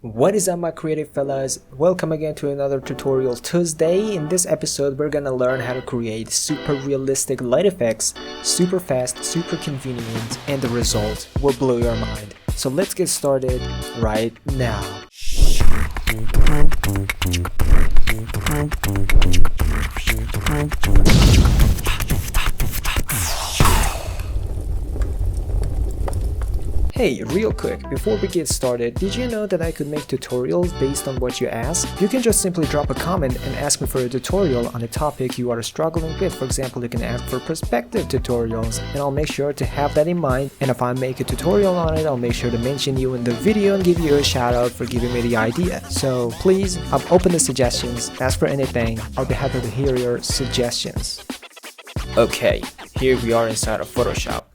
What is up, my creative fellas? Welcome again to another tutorial Tuesday. In this episode we're gonna learn how to create super realistic light effects, super fast, super convenient, and the result will blow your mind. So let's get started right now. Hey, real quick, before we get started, did you know that I could make tutorials based on what you ask? You can just simply drop a comment and ask me for a tutorial on a topic you are struggling with. For example, you can ask for perspective tutorials, and I'll make sure to have that in mind. And if I make a tutorial on it, I'll make sure to mention you in the video and give you a shout out for giving me the idea. So please, I'm open to suggestions. Ask for anything. I'll be happy to hear your suggestions. Okay, here we are inside of Photoshop.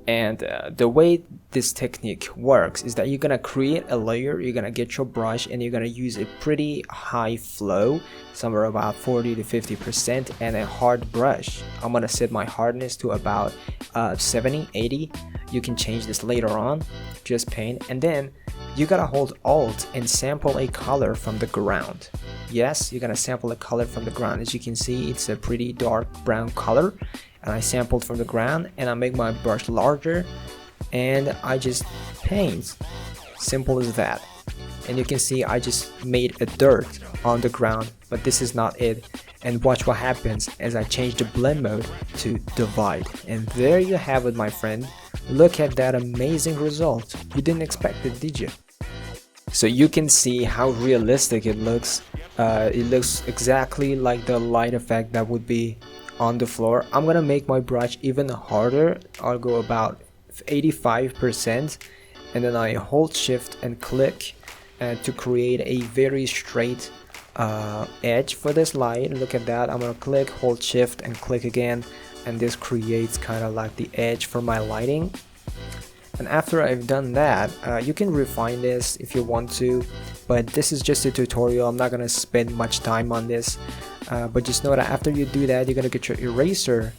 And the way this technique works is that you're gonna create a layer, you're gonna get your brush, and you're gonna use a pretty high flow, somewhere about 40 to 50%, and a hard brush. I'm gonna set my hardness to about 70, 80. You can change this later on, just paint, and then you gotta hold Alt and sample a color from the ground. Yes, you're gonna sample a color from the ground. As you can see, it's a pretty dark brown color. And I sampled from the ground, and I make my brush larger and I just paint. Simple as that. And you can see I just made a dirt on the ground, but this is not it. And watch what happens as I change the blend mode to divide. And there you have it, my friend. Look at that amazing result. You didn't expect it, did you? So you can see how realistic it looks. It looks exactly like the light effect that would be on the floor. I'm gonna make my brush even harder. I'll go about 85%, and then I hold shift and click to create a very straight edge for this light. Look at that. I'm gonna click, hold shift and click again, and this creates kind of like the edge for my lighting. And after I've done that, you can refine this if you want to, but this is just a tutorial. I'm not gonna spend much time on this. But just know that after you do that, you're gonna get your eraser.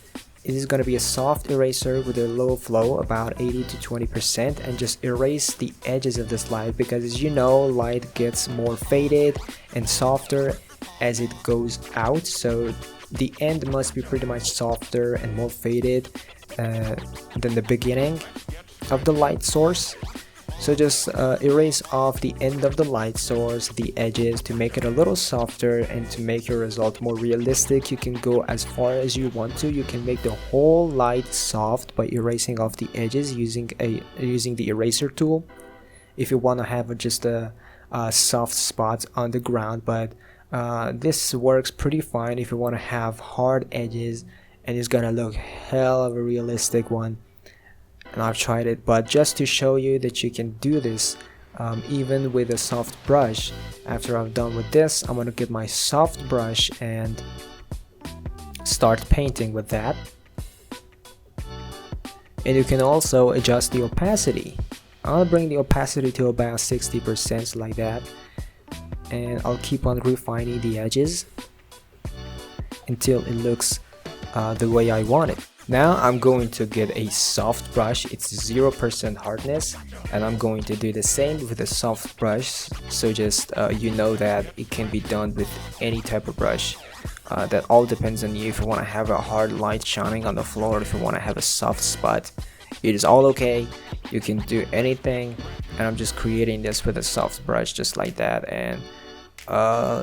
It is gonna be a soft eraser with a low flow, about 80 to 20%, and just erase the edges of this light, because as you know, light gets more faded and softer as it goes out. So the end must be pretty much softer and more faded than the beginning of the light source. So just erase off the end of the light source, the edges, to make it a little softer and to make your result more realistic. You can go as far as you want to. You can make the whole light soft by erasing off the edges using the eraser tool. If you want to have just a soft spot on the ground, but this works pretty fine if you want to have hard edges, and it's gonna look hell of a realistic one. And I've tried it, but just to show you that you can do this even with a soft brush. After I'm done with this, I'm gonna get my soft brush and start painting with that. And you can also adjust the opacity. I'll bring the opacity to about 60%, like that, and I'll keep on refining the edges until it looks the way I want it. Now I'm going to get a soft brush. It's 0% hardness, and I'm going to do the same with a soft brush. So just you know that it can be done with any type of brush. That all depends on you. If you want to have a hard light shining on the floor, if you want to have a soft spot, it is all okay. You can do anything, and I'm just creating this with a soft brush just like that. And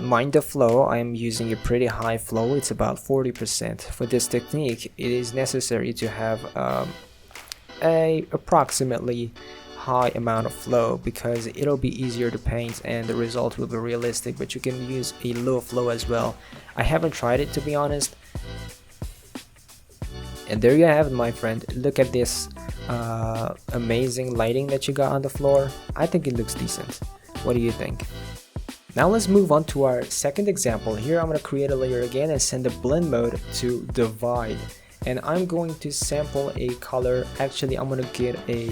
mind the flow. I am using a pretty high flow. It's about 40%. For this technique, it is necessary to have a approximately high amount of flow, because it'll be easier to paint and the result will be realistic. But you can use a low flow as well. I haven't tried it, to be honest. And there you have it, my friend. Look at this amazing lighting that you got on the floor. I think it looks decent. What do you think? Now let's move on to our second example. Here I'm going to create a layer again and send the blend mode to divide. And I'm going to sample a color. Actually, I'm going to get a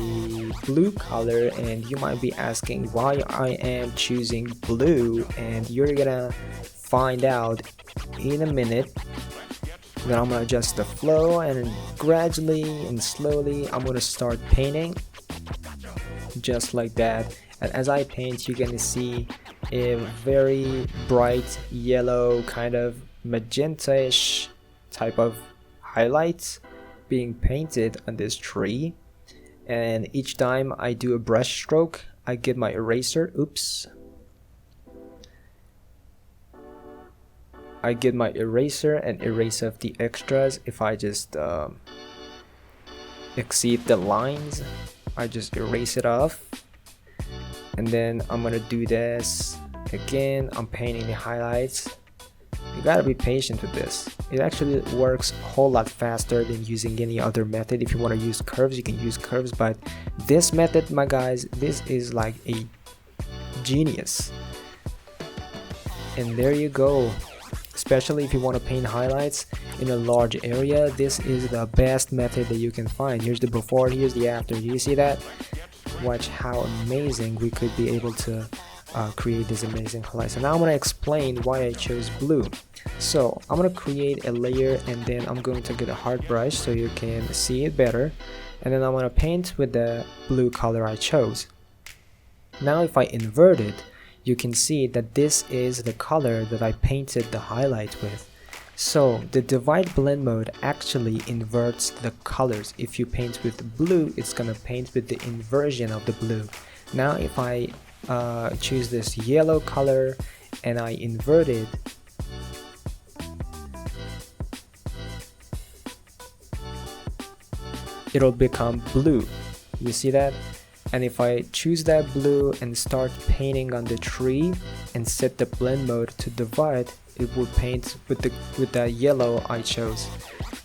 blue color, and you might be asking why I am choosing blue, and you're going to find out in a minute. Then I'm going to adjust the flow, and gradually and slowly I'm going to start painting just like that. and as I paint you're gonna see a very bright yellow, kind of magenta-ish type of highlights being painted on this tree. And each time I do a brush stroke, I get my eraser, I get my eraser and erase off the extras. If I just exceed the lines, I just erase it off. And then I'm gonna do this again. I'm painting the highlights. You gotta be patient with this. It actually works a whole lot faster than using any other method. If you want to use curves, you can use curves, but this method, my guys, this is like a genius. And there you go. Especially if you want to paint highlights in a large area, this is the best method that you can find. Here's the before, here's the after. Do you see that? Watch how amazing we could be able to create this amazing highlights. So now I'm going to explain why I chose blue. So I'm going to create a layer, and then I'm going to get a hard brush so you can see it better, and then I'm going to paint with the blue color I chose. Now if I invert it, you can see that this is the color that I painted the highlight with. So the divide blend mode actually inverts the colors. If you paint with blue, it's gonna paint with the inversion of the blue. Now if I choose this yellow color and I invert it, it'll become blue. You see that? And if I choose that blue and start painting on the tree and set the blend mode to divide, it will paint with the yellow I chose.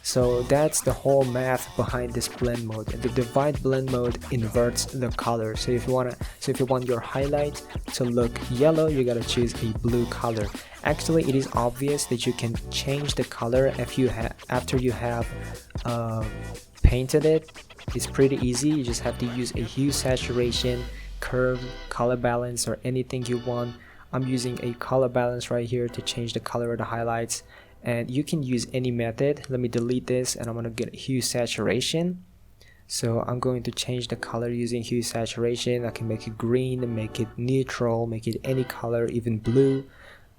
So that's the whole math behind this blend mode. The divide blend mode inverts the color. So if you want your highlight to look yellow, you gotta choose a blue color. Actually, it is obvious that you can change the color after you have painted it. It's pretty easy. You just have to use a hue saturation, curve, color balance, or anything you want. I'm using a color balance right here to change the color of the highlights, and you can use any method. Let me delete this, and I'm gonna get hue saturation. So I'm going to change the color using hue saturation. I can make it green, make it neutral, make it any color, even blue.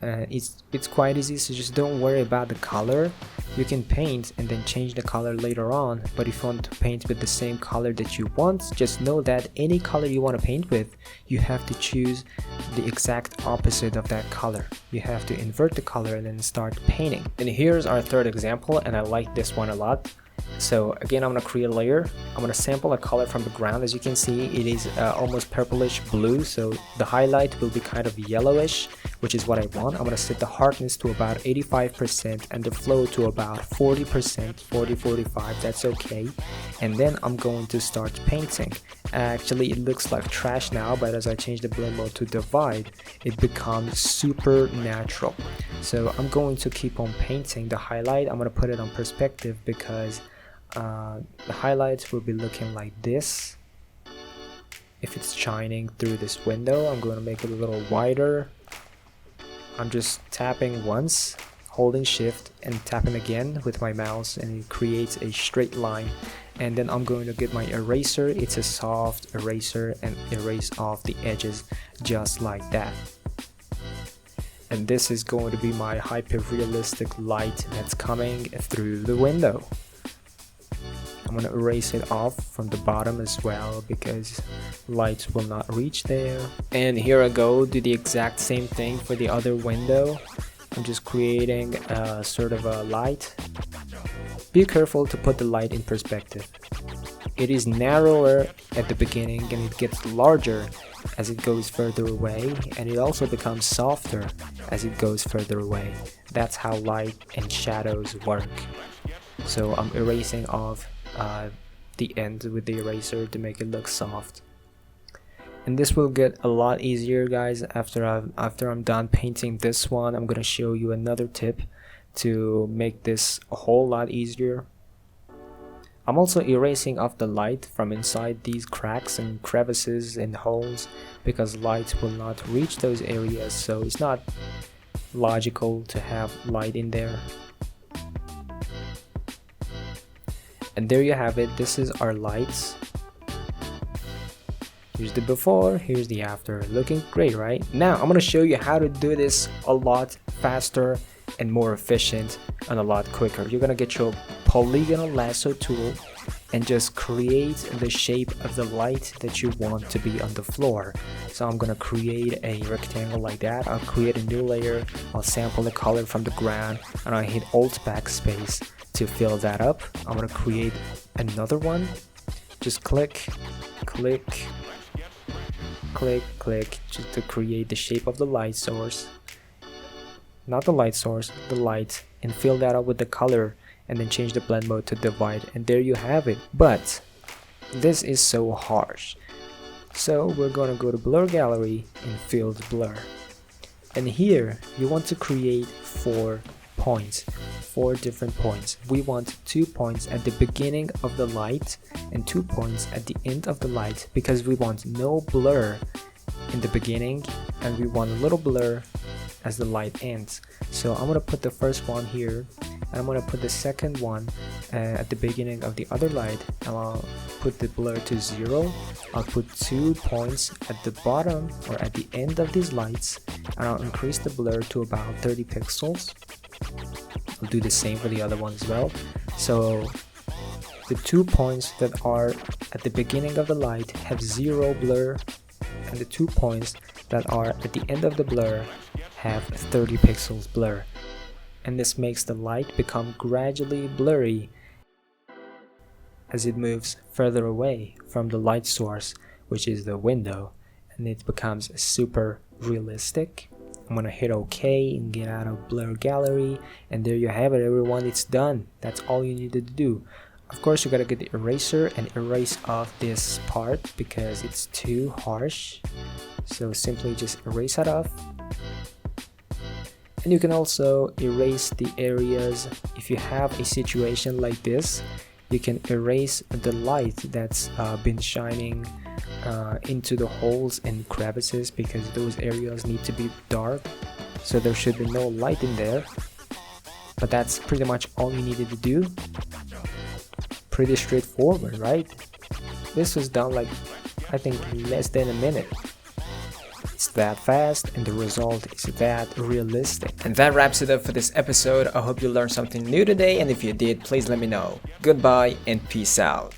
It's quite easy, so just don't worry about the color. You can paint and then change the color later on, but if you want to paint with the same color that you want, just know that any color you want to paint with, you have to choose the exact opposite of that color. You have to invert the color and then start painting. And here's our third example, and I like this one a lot. So again, I'm going to create a layer. I'm going to sample a color from the ground. As you can see, it is almost purplish blue, so the highlight will be kind of yellowish, which is what I want. I'm going to set the hardness to about 85% and the flow to about 40%, 40-45, that's okay. And then I'm going to start painting. Actually, it looks like trash now, but as I change the blend mode to divide, it becomes super natural. So I'm going to keep on painting the highlight. I'm going to put it on perspective because the highlights will be looking like this. If it's shining through this window, I'm going to make it a little wider. I'm just tapping once, holding shift and tapping again with my mouse, and it creates a straight line. And then I'm going to get my eraser. It's a soft eraser, and erase off the edges just like that. And this is going to be my hyper-realistic light that's coming through the window. I'm going to erase it off from the bottom as well because light will not reach there. And here I go, do the exact same thing for the other window. I'm just creating a sort of a light. Be careful to put the light in perspective. It is narrower at the beginning and it gets larger as it goes further away, and it also becomes softer as it goes further away. That's how light and shadows work. So I'm erasing off the end with the eraser to make it look soft. And this will get a lot easier, guys. After I'm done painting this one, I'm gonna show you another tip to make this a whole lot easier. I'm also erasing off the light from inside these cracks and crevices and holes because light will not reach those areas, so it's not logical to have light in there. And there you have it. This is our lights. Here's the before, here's the after. Looking great, right? Now I'm gonna show you how to do this a lot faster and more efficient and a lot quicker. You're gonna get your polygonal lasso tool and just create the shape of the light that you want to be on the floor. So I'm gonna create a rectangle like that. I'll create a new layer, I'll sample the color from the ground, and I hit Alt backspace to fill that up. I'm gonna create another one. Just click, click, click, click, just to create the shape of the light source. Not the light source, the light, and fill that up with the color, and then change the blend mode to divide, and there you have it. But this is so harsh, so we're gonna go to blur gallery and field blur, and here you want to create 4 points, 4 different points. We want 2 points at the beginning of the light and 2 points at the end of the light, because we want no blur in the beginning and we want a little blur as the light ends. So I'm gonna put the first one here, and I'm gonna put the second one at the beginning of the other light, and I'll put the blur to 0. I'll put 2 points at the bottom or at the end of these lights, and I'll increase the blur to about 30 pixels. I'll do the same for the other one as well. So the 2 points that are at the beginning of the light have 0 blur, and the 2 points that are at the end of the blur have 30 pixels blur, and this makes the light become gradually blurry as it moves further away from the light source, which is the window, and it becomes super realistic. I'm gonna hit OK and get out of blur gallery, and there you have it, everyone. It's done. That's all you needed to do. Of course, you gotta get the eraser and erase off this part because it's too harsh, so simply just erase it off. And you can also erase the areas. If you have a situation like this, you can erase the light that's been shining into the holes and crevices, because those areas need to be dark, so there should be no light in there. But that's pretty much all you needed to do. Pretty straightforward, right? This was done like, I think, less than a minute. It's that fast, and the result is that realistic. And that wraps it up for this episode. I hope you learned something new today, and if you did, please let me know. Goodbye and peace out.